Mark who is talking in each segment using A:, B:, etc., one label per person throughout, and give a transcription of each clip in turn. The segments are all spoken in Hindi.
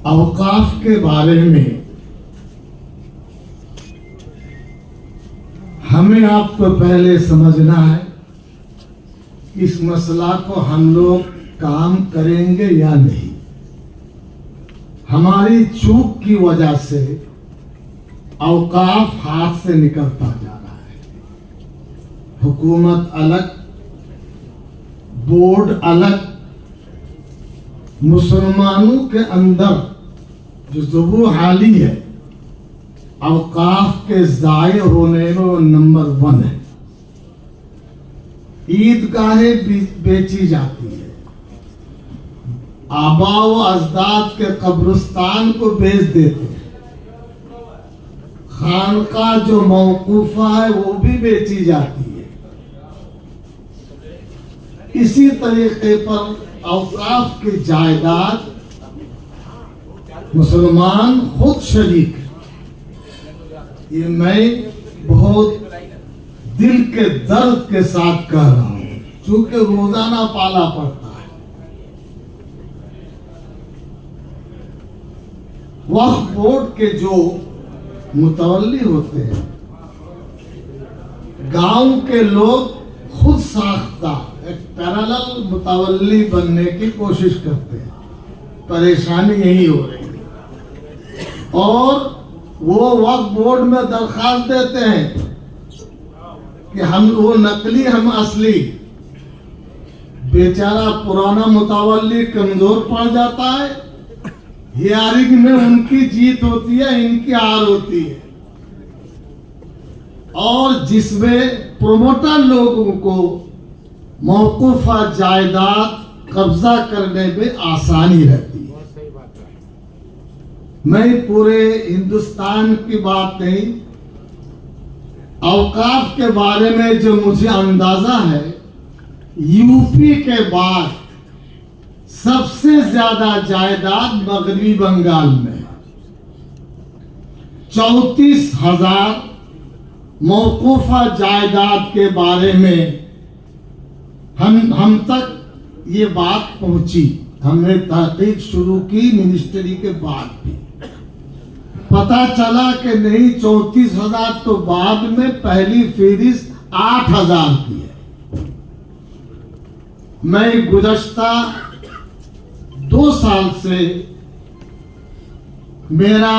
A: औकाफ के बारे में हमें आपको पहले समझना है, इस मसला को हम लोग काम करेंगे या नहीं। हमारी चूक की वजह से औकाफ हाथ से निकलता जा रहा है। हुकूमत अलग, बोर्ड अलग, मुसलमानों के अंदर जो जुबू हाली है औकाफ के ज़ाये होने में वो नंबर 1 है। ईदगाहें बेची जाती है, आबा व अजदाद के कब्रिस्तान को बेच देते हैं, खानका जो मौकूफा है वो भी बेची जाती है। इसी तरीके पर औकाफ की जायदाद मुसलमान खुद शरीक है। ये मैं बहुत दिल के दर्द के साथ कह रहा हूं, चूंकि रोजाना पाला पड़ता है। वक्फ बोर्ड के जो मुतवल्ली होते हैं, गांव के लोग खुद साख्ता एक पैरेलल मुतवल्ली बनने की कोशिश करते हैं। परेशानी यही हो रही है और वो वक्फ बोर्ड में दरखास्त देते हैं कि हम वो नकली हम असली। बेचारा पुराना मुतवल्ली कमजोर पड़ जाता है, हियरिंग में उनकी जीत होती है, इनकी हार होती है, और जिसमें प्रोमोटर लोगों को मौकूफा जायदाद कब्जा करने में आसानी रहती है। मैं पूरे हिंदुस्तान की बात नहीं, औकाफ के बारे में जो मुझे अंदाजा है, यूपी के बाद सबसे ज्यादा जायदाद मगरबी बंगाल में है। 34,000 मौकूफा जायदाद के बारे में हम तक ये बात पहुंची। हमने तहकीक शुरू की मिनिस्ट्री के बाद भी पता चला कि नहीं, 34,000 तो बाद में पहली फहरिस्त 8,000 की है। मैं गुज़श्ता 2 साल से मेरा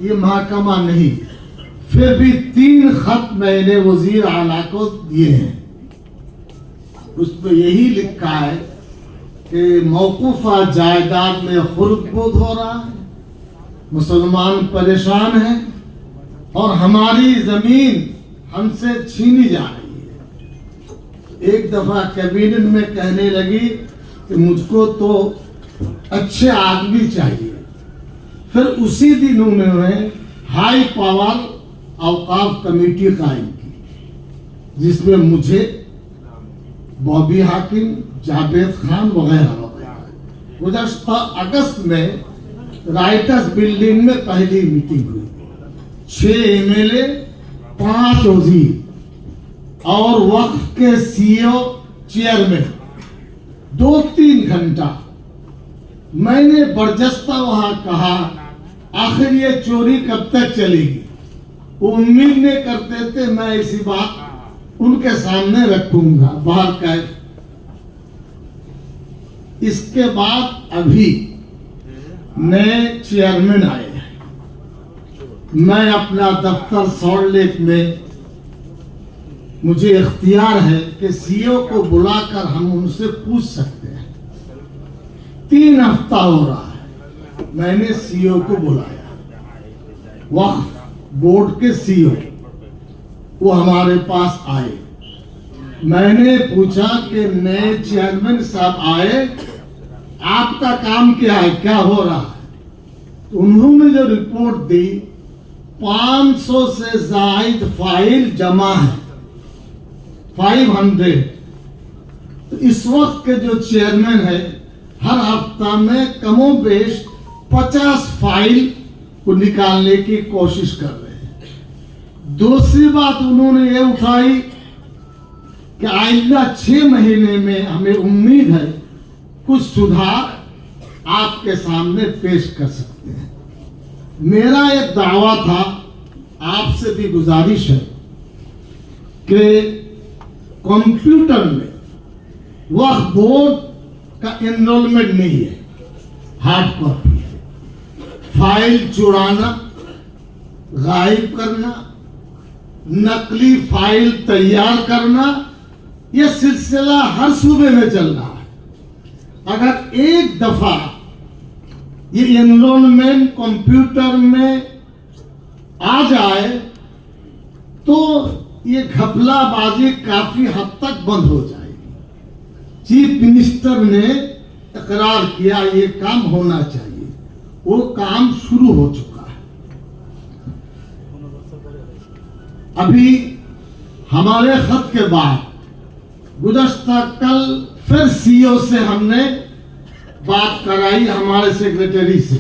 A: ये महकमा नहीं, फिर भी 3 खत मैंने वजीर आला को दिए हैं। उसमें यही लिखा है कि मौकूफा जायदाद में खुर्द-बुर्द हो रहा है, मुसलमान परेशान हैं और हमारी जमीन हमसे छीनी जा रही है। एक दफा कैबिनेट में कहने लगी कि मुझको तो अच्छे आदमी चाहिए। फिर उसी दिन उन्होंने हाई पावर औकाफ कमेटी कायम की, जिसमें मुझे, बॉबी हाकिम, जावेद खान वगैरह वगैरह। गुज़श्ता अगस्त में राइटर्स बिल्डिंग में पहली मीटिंग हुई। 6 एमएलए, 5 वजीर और वक्फ के सीईओ चेयरमैन, 2-3 घंटा मैंने बरजस्ता वहां कहा, आखिर ये चोरी कब तक चलेगी। उम्मीद नहीं करते थे मैं इसी बात उनके सामने रखूंगा बाहर का। इसके बाद अभी नए चेयरमैन आए हैं। मैं अपना दफ्तर सॉल्ट लेक में, मुझे इख्तियार है कि सीईओ को बुलाकर हम उनसे पूछ सकते हैं। 3 हफ्ता हो रहा है, मैंने सीईओ को बुलाया, वक्फ बोर्ड के सीईओ, वो हमारे पास आए। मैंने पूछा कि नए चेयरमैन साहब आए, आपका काम क्या है, क्या हो रहा है। तो उन्होंने जो रिपोर्ट दी, 500 से जायद फाइल जमा है, 500। तो इस वक्त के जो चेयरमैन है, हर हफ्ता में कमोबेश 50 फाइल को निकालने की कोशिश कर रहे हैं। दूसरी बात उन्होंने ये उठाई कि आइंदा 6 महीने में हमें उम्मीद है कुछ सुधार आपके सामने पेश कर सकते हैं। मेरा एक दावा था, आपसे भी गुजारिश है कि कंप्यूटर में वक्फ बोर्ड का एनरोलमेंट नहीं है, हार्ड कॉपी है। फाइल चुराना, गायब करना, नकली फाइल तैयार करना, यह सिलसिला हर सूबे में चल रहा है। अगर एक दफा ये एनरोलमेंट कंप्यूटर में आ जाए तो ये घपलाबाजी काफी हद तक बंद हो जाएगी। चीफ मिनिस्टर ने इकरार किया ये काम होना चाहिए, वो काम शुरू हो चुका है। अभी हमारे खत के बाद गुज़श्ता कल फिर सीईओ से हमने बात कराई, हमारे सेक्रेटरी से,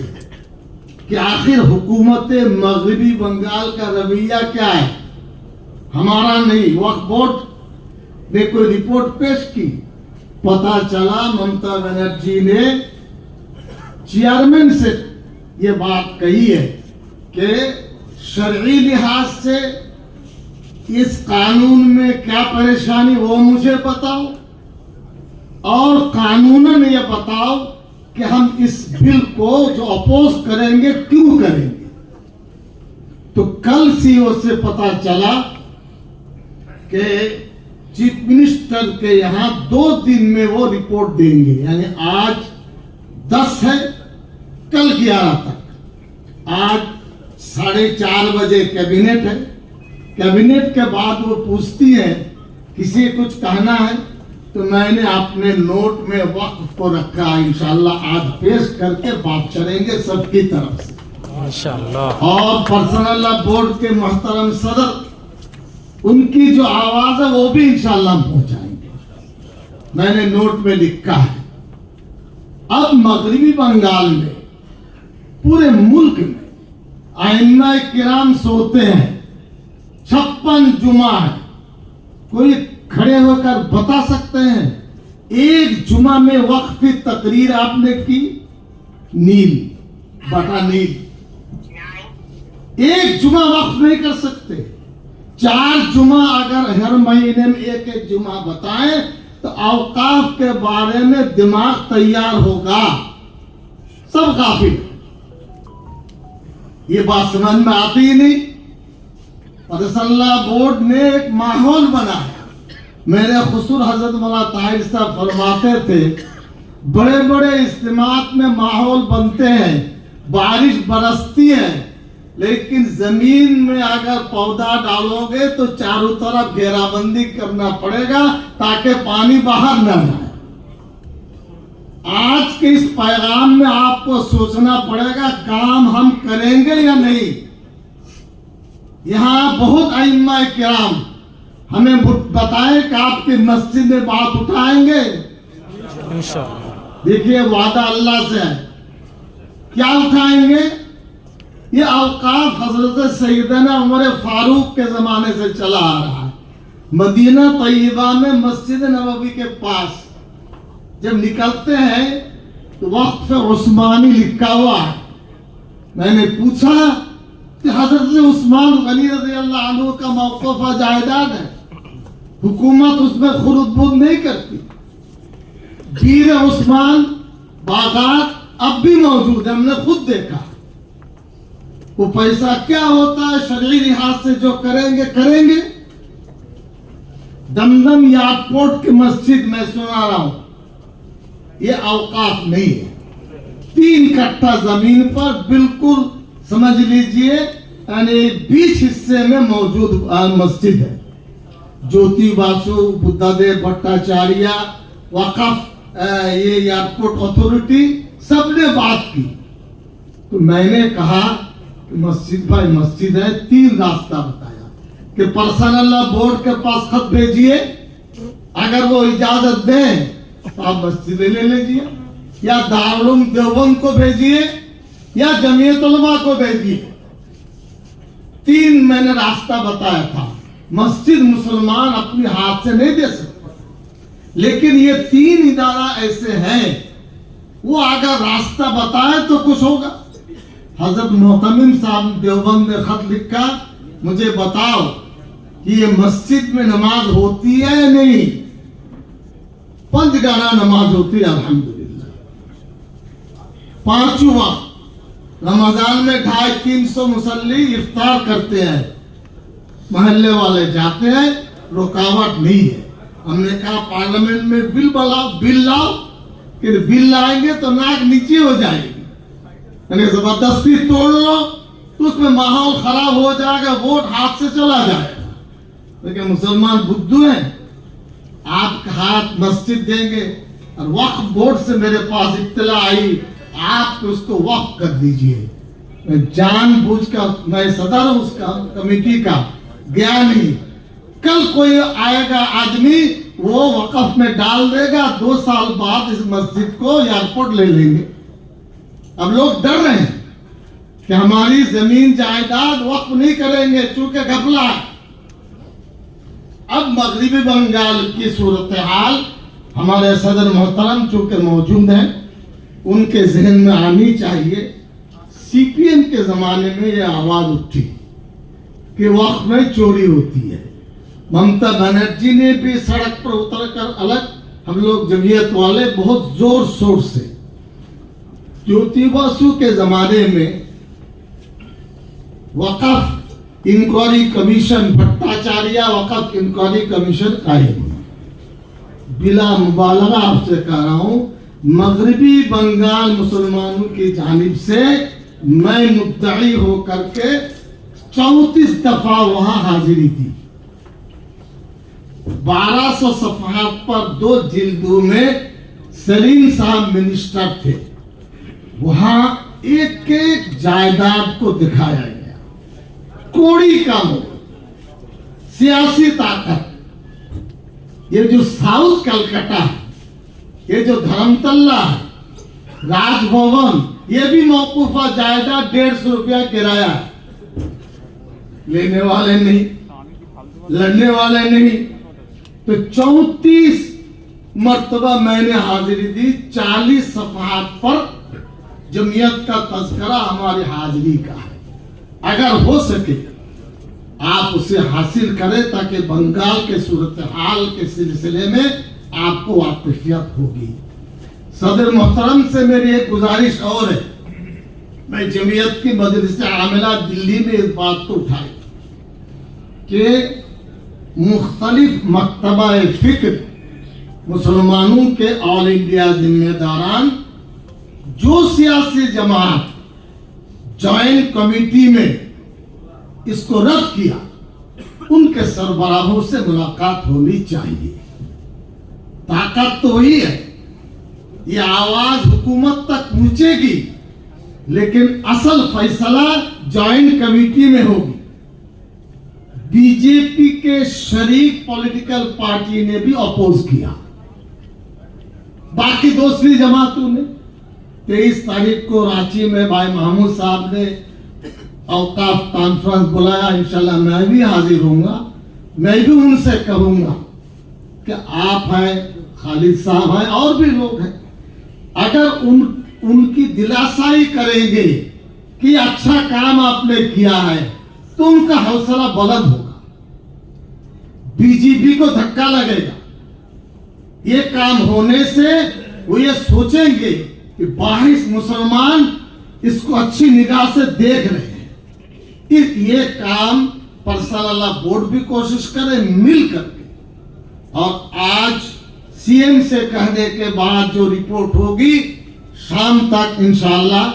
A: कि आखिर हुकूमत मगरिबी बंगाल का रवैया क्या है। हमारा नहीं, वक्फ बोर्ड ने कोई रिपोर्ट पेश की, पता चला ममता बनर्जी ने चेयरमैन से ये बात कही है कि शरई लिहाज से इस कानून में क्या परेशानी वो मुझे बताओ, और कानूनन ये बताओ कि हम इस बिल को जो अपोज करेंगे क्यों करेंगे। तो कल सीईओ से पता चला कि चीफ मिनिस्टर के यहां 2 दिन में वो रिपोर्ट देंगे, यानी आज 10 है, कल 11 तक। आज 4:30 बजे कैबिनेट है, कैबिनेट के बाद वो पूछती है किसी कुछ कहना है, तो मैंने अपने नोट में वक्फ को रखा, इंशाल्लाह आज पेश करके बात करेंगे सबकी तरफ से इंशाल्लाह। और पर्सनल लॉ बोर्ड के मोहतरम सदर, उनकी जो आवाज है वो भी इंशाल्लाह पहुंचाएंगे, मैंने नोट में लिखा है। अब मगरिबी बंगाल में पूरे मुल्क में आइम्मा किराम सोते हैं, 56 जुमा है। कोई खड़े होकर बता सकते हैं एक जुमा में वक्फ की तकरीर आपने की? नील बटा नील, एक जुमा वक्फ नहीं कर सकते। 4 जुमा अगर हर महीने में एक जुमा बताएं तो औकाफ के बारे में दिमाग तैयार होगा, सब काफी। ये बात समझ में आती ही नहीं। पर्सनल बोर्ड ने एक माहौल बनाया। मेरे खुसूर हजरत मौलाना ताहिर साहब फरमाते थे, बड़े बड़े इज्तिमात में माहौल बनते हैं, बारिश बरसती है, लेकिन जमीन में अगर पौधा डालोगे तो चारों तरफ घेराबंदी करना पड़ेगा ताकि पानी बाहर न जाए। आज के इस पैगाम में आपको सोचना पड़ेगा काम हम करेंगे या नहीं। यहाँ बहुत आइम्मा किराम हमें बताएं कि आपकी मस्जिद में बात उठाएंगे इंशाअल्लाह। देखिए वादा अल्लाह से है, क्या उठाएंगे? ये औकाफ हजरत सैयदना उमर फारूक के जमाने से चला आ रहा है। मदीना तैयबा में मस्जिद नबवी के पास जब निकलते हैं तो वक्फ उस्मानी लिखा हुआ है। मैंने पूछा कि हजरत उस्मान गनी रज़ियल्लाहु अन्हु का मौक़िफ़ जायदाद है, हुकूमत उसमें खुरुद नहीं करती। वीर उस्मान बागात अब भी मौजूद है, हमने खुद देखा। वो पैसा क्या होता है, शरई लिहाज से जो करेंगे करेंगे। दमदम एयरपोर्ट की मस्जिद में सुना रहा हूं, ये औकाफ नहीं है। 3 कट्ठा जमीन पर बिल्कुल समझ लीजिए यानी बीच हिस्से में मौजूद मस्जिद है। ज्योति बासु, बुद्धदेव भट्टाचार्य, वक़फ़ ये एयरपोर्ट अथॉरिटी सबने बात की। तो मैंने कहा मस्जिद भाई मस्जिद है, 3 रास्ता बताया कि पर्सनल लॉ बोर्ड के पास खत भेजिए, अगर वो इजाजत दें तो आप मस्जिद ले लीजिए, या दारुल देवबंद को भेजिए या जमीयत उलमा को भेजिए। 3 मैंने रास्ता बताया था। मस्जिद मुसलमान अपने हाथ से नहीं दे सकते, लेकिन ये 3 इदारा ऐसे हैं वो अगर रास्ता बताए तो कुछ होगा। हजरत मोहतमिम साहब देवबंद ने खत लिखा, मुझे बताओ कि ये मस्जिद में नमाज होती है या नहीं? 5 गाना नमाज होती है अल्हम्दुलिल्लाह। 5 वक्त रमजान में 250-300 मुसल्ली इफ्तार करते हैं, मोहल्ले वाले जाते हैं, रुकावट नहीं है। हमने कहा पार्लियामेंट में बिल लाओ कि बिल लाएंगे तो नाक नीचे हो जाएगी, यानी जबरदस्ती तोड़ लो तो उसमें माहौल खराब हो जाएगा, वोट हाथ से चला जाएगा। लेकिन मुसलमान बुद्धू हैं, आप हाथ मस्जिद देंगे और वक्फ बोर्ड से मेरे पास इत्तला आई, आप उसको वक्फ कर दीजिए। मैं जानबूझकर, मैं सदर हूं उसका कमेटी का, गया नहीं। कल कोई आएगा आदमी, वो वक्फ में डाल देगा, 2 साल बाद इस मस्जिद को एयरपोर्ट ले लेंगे। अब लोग डर रहे हैं कि हमारी जमीन जायदाद वक्फ नहीं करेंगे चूंकि घपला है। अब मगरिबी बंगाल की सूरत हाल हमारे सदर मोहतरम चूंकि मौजूद हैं, उनके जहन में आनी चाहिए। सीपीएम के जमाने में यह आवाज उठी कि वक्फ में चोरी होती है। ममता बनर्जी ने भी सड़क पर उतरकर अलग, हम लोग जमीयत वाले बहुत जोर शोर से, ज्योति बसु के जमाने में वक़्फ़ इंक्वायरी कमीशन, भट्टाचार्य वक़्फ़ इंक्वायरी कमीशन कायम हुआ। बिला मुबालगा आपसे कह रहा हूं, मगरिबी बंगाल मुसलमानों की जानिब से मैं मुद्दई होकर के 34 दफा वहां हाजिरी दी। 1200 सफ़हात पर 2 जिल्दों में सलीम साहब मिनिस्टर थे। वहां एक एक जायदाद को दिखाया गया, कोड़ी का मोल, सियासी ताकत। ये जो साउथ कलकत्ता है, ये जो धर्मतल्ला है, राजभवन, ये भी मौकूफा जायदाद 150 रुपया किराया है। लेने वाले नहीं, लड़ने वाले नहीं। तो 34 मर्तबा मैंने हाजिरी दी। 40 सफ़हात पर जमीयत का तज़किरा हमारी हाजिरी का है। अगर हो सके आप उसे हासिल करें ताकि बंगाल के सूरत हाल के सिलसिले में आपको वाकिफियत होगी। सदर मोहतरम से मेरी एक गुजारिश और है, मैं जमीयत की मजलिस आमिला दिल्ली में इस बात को उठाई कि मुख्तलिफ मकतबा फिक्र मुसलमानों के ऑल इंडिया जिम्मेदारान जो सियासी जमात जॉइंट कमेटी में इसको रद्द किया, उनके सरबराहों से मुलाकात होनी चाहिए। ताकत तो वही है, ये आवाज हुकूमत तक पहुंचेगी, लेकिन असल फैसला जॉइंट कमेटी में होगी। बीजेपी के शरीक पॉलिटिकल पार्टी ने भी अपोज किया, बाकी दूसरी जमातों ने। 23 तारीख को रांची में भाई महमूद साहब ने औकाफ कॉन्फ्रेंस बुलाया, इंशाल्लाह मैं भी हाजिर होऊंगा। मैं भी उनसे कहूंगा कि आप हैं, खालिद साहब हैं, और भी लोग हैं, अगर उनकी दिलासाई करेंगे कि अच्छा काम आपने किया है तो उनका हौसला बुलंद होगा। बीजेपी को धक्का लगेगा ये काम होने से। वो ये सोचेंगे कि 22 मुसलमान इसको अच्छी निगाह से देख रहे हैं। ये काम पर्सनल बोर्ड भी कोशिश करे मिल करके, और आज सीएम से कहने के बाद जो रिपोर्ट होगी शाम तक इंशाअल्लाह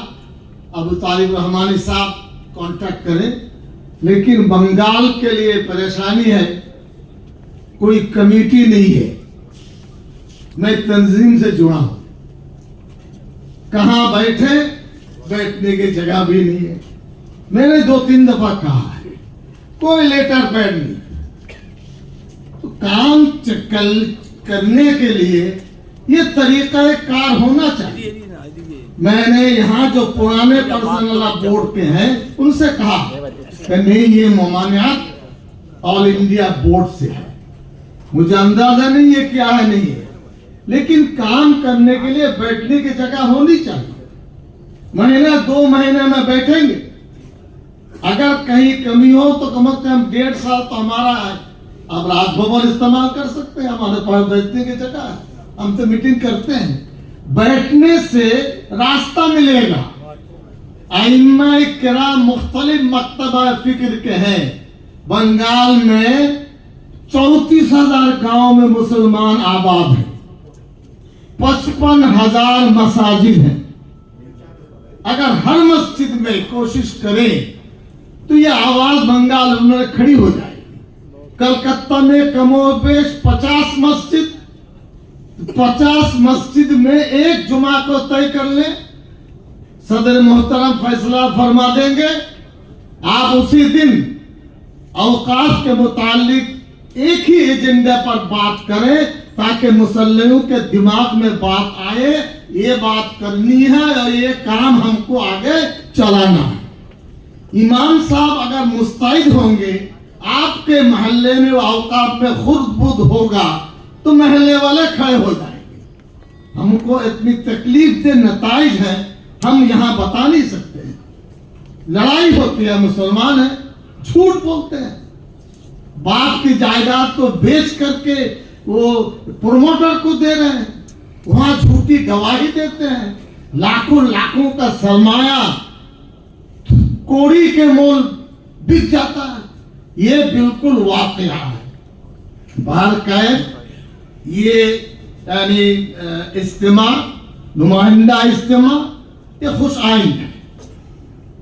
A: अबू तालिब रहमानी साहब कांटेक्ट करें। लेकिन बंगाल के लिए परेशानी है, कोई कमेटी नहीं है। मैं तंजीम से जुड़ा हूं, कहां बैठे, बैठने की जगह भी नहीं है। मैंने 2-3 दफा कहा है, कोई लेटर पैड नहीं। तो काम करने के लिए ये तरीका कार होना चाहिए। मैंने यहाँ जो पुराने पर्सनल बोर्ड के हैं उनसे कहा कि नहीं, ये ममानियात ऑल इंडिया बोर्ड से है। मुझे अंदाजा नहीं है क्या है नहीं है, लेकिन काम करने के लिए बैठने की जगह होनी चाहिए। महीना 2 महीने में बैठेंगे, अगर कहीं कमी हो तो कम से कम 1.5 साल तो हमारा है। अब राजभवन इस्तेमाल कर सकते हैं, हमारे पास बैठने की जगह है, हम तो मीटिंग करते हैं। बैठने से रास्ता मिलेगा। आइम्मा किराम मुख्तलिफ मकतबा फिक्र के हैं। बंगाल में 34,000 गांव में मुसलमान आबाद हैं, 55,000 मसाजिद हैं। अगर हर मस्जिद में कोशिश करें तो ये आवाज बंगाल में खड़ी हो जाएगी। कलकत्ता में कमोबेश 50 मस्जिद, 50 मस्जिद में एक जुमा को तय कर ले, सदर मोहतरम फैसला फरमा देंगे, आप उसी दिन औकाफ के मुतालिक एक ही एजेंडा पर बात करें ताकि मुसल्लियों के दिमाग में बात आए, ये बात करनी है और ये काम हमको आगे चलाना है। इमाम साहब अगर मुस्तैद होंगे, आपके मोहल्ले में औकाफ में खुद बुद होगा तो मोहल्ले वाले खड़े हो जाएंगे। हमको इतनी तकलीफ दे नताइज है, हम यहाँ बता नहीं सकते हैं। लड़ाई होती है, मुसलमान है, झूठ बोलते हैं, बाप की जायदाद को बेच करके वो प्रोमोटर को दे रहे हैं, वहां झूठी गवाही देते हैं, लाखों लाखों का सरमाया कोड़ी के मोल बिक जाता है। ये बिल्कुल वाकया है। बारकैफ ये यानी इज्तिमा, नुमाइंदा इज्तिमा, ये खुश आइंद है,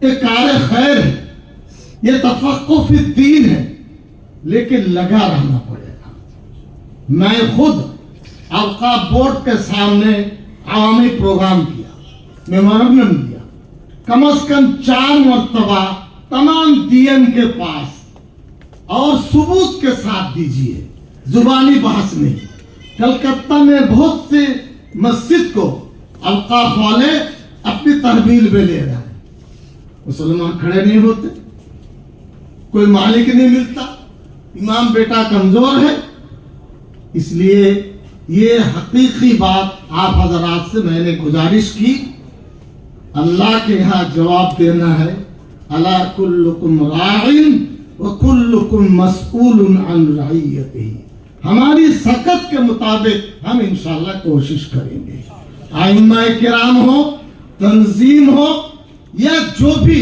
A: ये कार खैर है, ये तफक्कुह फी दीन है, लेकिन लगा रहना पड़ेगा। मैं खुद औकाफ बोर्ड के सामने आवामी प्रोग्राम किया, मेमोरेंडम दिया, कम से कम 4 मरतबा तमाम डीएम के पास, और सबूत के साथ दीजिए, जुबानी बहस नहीं। कलकत्ता में बहुत से मस्जिद को औकाफ वाले अपनी तहवील में ले रहे हैं, मुसलमान खड़े नहीं होते, कोई मालिक नहीं मिलता, इमाम बेटा कमजोर है। इसलिए ये हकीकी बात आप हजरात से मैंने गुजारिश की, अल्लाह के यहाँ जवाब देना है। अला कुल्लुकुम राइन व कुल्लुकुम मसऊलुन अन रइयतिही। हमारी सकत के मुताबिक हम इंशाल्लाह कोशिश करेंगे। आइम्मा किराम हो, तंजीम हो, या जो भी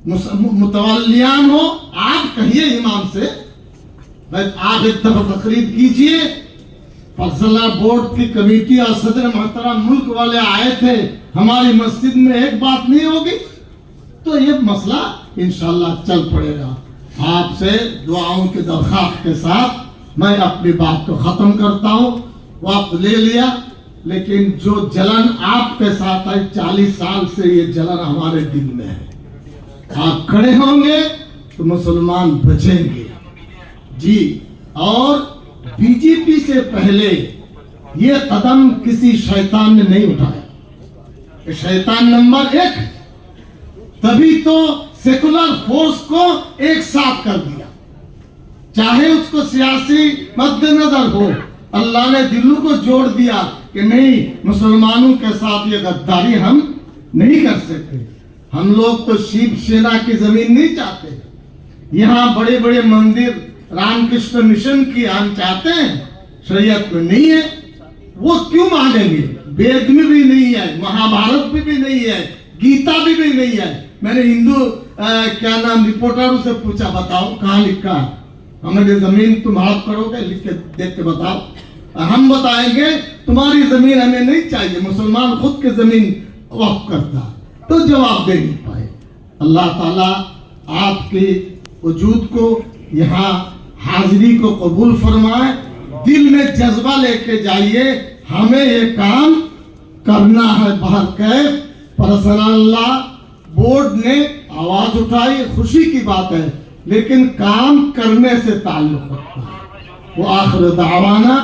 A: मुतवल्लियान हो, आप कहिए इमाम से, आप एक दफा तकरीर कीजिए। फैसला बोर्ड की कमेटी और सदर मोहतरम मुल्क वाले आए थे, हमारी मस्जिद में एक बात नहीं होगी तो ये मसला इंशाल्लाह चल पड़ेगा। आपसे दुआओं की दरख्वास्त के साथ मैं अपनी बात को खत्म करता हूँ। वक्त ले लिया, लेकिन जो जलन आपके साथ है 40 साल से, ये जलन हमारे दिल में है। आप खड़े होंगे तो मुसलमान बचेंगे जी। और बीजेपी से पहले ये कदम किसी शैतान ने नहीं उठाया, शैतान नंबर 1, तभी तो सेकुलर फोर्स को एक साथ कर दिया, चाहे उसको सियासी मद्देनजर हो। अल्लाह ने दिलों को जोड़ दिया कि नहीं, मुसलमानों के साथ ये गद्दारी हम नहीं कर सकते। हम लोग तो शिवसेना की जमीन नहीं चाहते, यहाँ बड़े बड़े मंदिर रामकृष्ण मिशन की हम चाहते हैं, शरीयत में नहीं है, वो क्यों मानेंगे? वेद में भी नहीं है, महाभारत में भी नहीं है, गीता में भी नहीं है। मैंने हिंदू क्या नाम रिपोर्टरों से पूछा, बताओ कहाँ लिखा है? हमारी जमीन तुम हाथ करोगे, लिख के देख के बताओ। हम बताएंगे तुम्हारी जमीन हमें नहीं चाहिए, मुसलमान खुद की जमीन वक्फ करता, तो जवाब दे नहीं पाए। अल्लाह ताला आपके वजूद को, यहाँ हाजिरी को कबूल फरमाए, दिल में जज्बा लेके जाइए, हमें ये काम करना है। बाहर कैफ परसनल्लाह बोर्ड ने आवाज उठाई, खुशी की बात है, लेकिन काम करने से ताल्लुक रखता है। वो आखिर दावाना